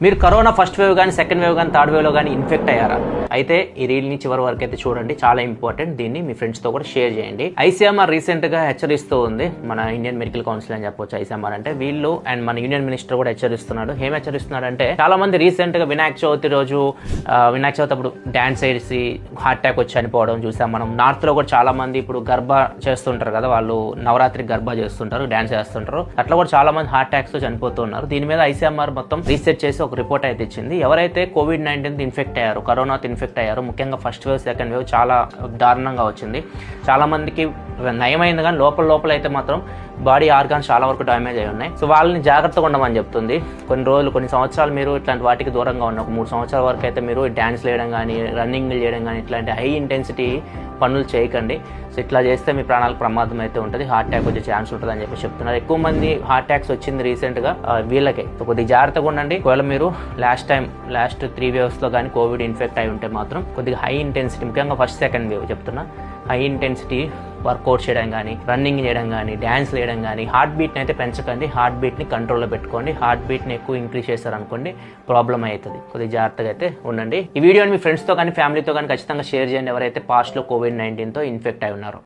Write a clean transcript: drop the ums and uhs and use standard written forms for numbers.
మీరు corona first wave కానీ second wave కానీ థర్డ్ వేవ్లో కానీ ఇన్ఫెక్ట్ అయ్యారా? అయితే ఈ రీల్ని చివరి వరకు అయితే చూడండి, చాలా ఇంపార్టెంట్. దీన్ని మీ ఫ్రెండ్స్తో కూడా షేర్ చేయండి. ఐసీఎంఆర్ రీసెంట్గా హెచ్చరిస్తూ ఉంది, మన ఇండియన్ మెడికల్ కౌన్సిల్ అని చెప్పొచ్చు. ఐసీఎంఆర్ అంటే వీళ్ళు అండ్ మన యూనియన్ మినిస్టర్ కూడా హెచ్చరిస్తున్నాడు. ఏం హెచ్చరిస్తున్నాడు అంటే, చాలా మంది రీసెంట్గా వినాయక చవితి రోజు వినాయక చవితి అప్పుడు డాన్స్ వేసి హార్ట్ అటాక్ వచ్చి చనిపోవడం చూసాం మనం. నార్త్లో కూడా చాలా మంది ఇప్పుడు గర్భా చేస్తుంటారు కదా, వాళ్ళు నవరాత్రికి గర్భా చేస్తుంటారు, డాన్స్ చేస్తుంటారు. అట్లా కూడా చాలా మంది హార్ట్ అటాక్స్ చనిపోతున్నారు. దీని మీద ఐసీఎంఆర్ మొత్తం రీసెర్చ్ చేసి ఒక రిపోర్ట్ అయితే ఇచ్చింది. ఎవరైతే కోవిడ్-19 ఇన్ఫెక్ట్ అయ్యారు, కరోనాతో ఇన్ఫెక్ట్ అయ్యారు, ముఖ్యంగా ఫస్ట్ వేవ్ సెకండ్ వేవ్ చాలా దారుణంగా వచ్చింది. చాలా మందికి నయమైంది, కానీ లోపల అయితే మాత్రం బాడీ ఆర్గాన్స్ చాలా వరకు డ్యామేజ్ అయి ఉన్నాయి. సో వాళ్ళని జాగ్రత్తగా ఉండమని చెప్తుంది. కొన్ని సంవత్సరాలు మీరు ఇట్లాంటి వాటికి దూరంగా ఉన్న 3 సంవత్సరాల వరకు అయితే మీరు డ్యాన్స్ వేయడం కానీ, రన్నింగ్ చేయడం కానీ, ఇట్లాంటి హై ఇంటెన్సిటీ పనులు చేయకండి. సో ఇట్లా చేస్తే మీ ప్రాణాలకు ప్రమాదం అయితే ఉంటుంది, హార్ట్ అటాక్ వచ్చే ఛాన్స్ ఉంటుంది అని చెప్పి చెప్తున్నారు. ఎక్కువ మంది హార్ట్ అటాక్స్ వచ్చింది రీసెంట్గా వీళ్ళకే. సో కొద్దిగా జాగ్రత్తగా ఉండండి. ఒకవేళ మీరు లాస్ట్ 3 వేవ్స్లో కానీ కోవిడ్ ఇన్ఫెక్ట్ అయి ఉంటే మాత్రం కొద్దిగా హై ఇంటెన్సిటీ, ముఖ్యంగా ఫస్ట్ సెకండ్ వేవ్ చెప్తున్నా, హై ఇంటెన్సిటీ వర్కౌట్ చేయడం కానీ, రన్నింగ్ చేయడం కానీ, డ్యాన్స్ వేయడం కానీ, హార్ట్ బీట్ని అయితే పెంచకండి. హార్ట్ బీట్ని కంట్రోల్లో పెట్టుకోండి. హార్ట్ బీట్ని ఎక్కువ ఇంక్రీజ్ చేశారనుకోండి ప్రాబ్లం అవుతుంది. కొద్దిగా జాగ్రత్తగా అయితే ఉండండి. ఈ వీడియోని మీ ఫ్రెండ్స్తో కానీ ఫ్యామిలీతో కానీ ఖచ్చితంగా షేర్ చేయండి, ఎవరైతే పాస్ట్లో కోవిడ్-19తో ఇన్ఫెక్ట్ అయి ఉన్నారో.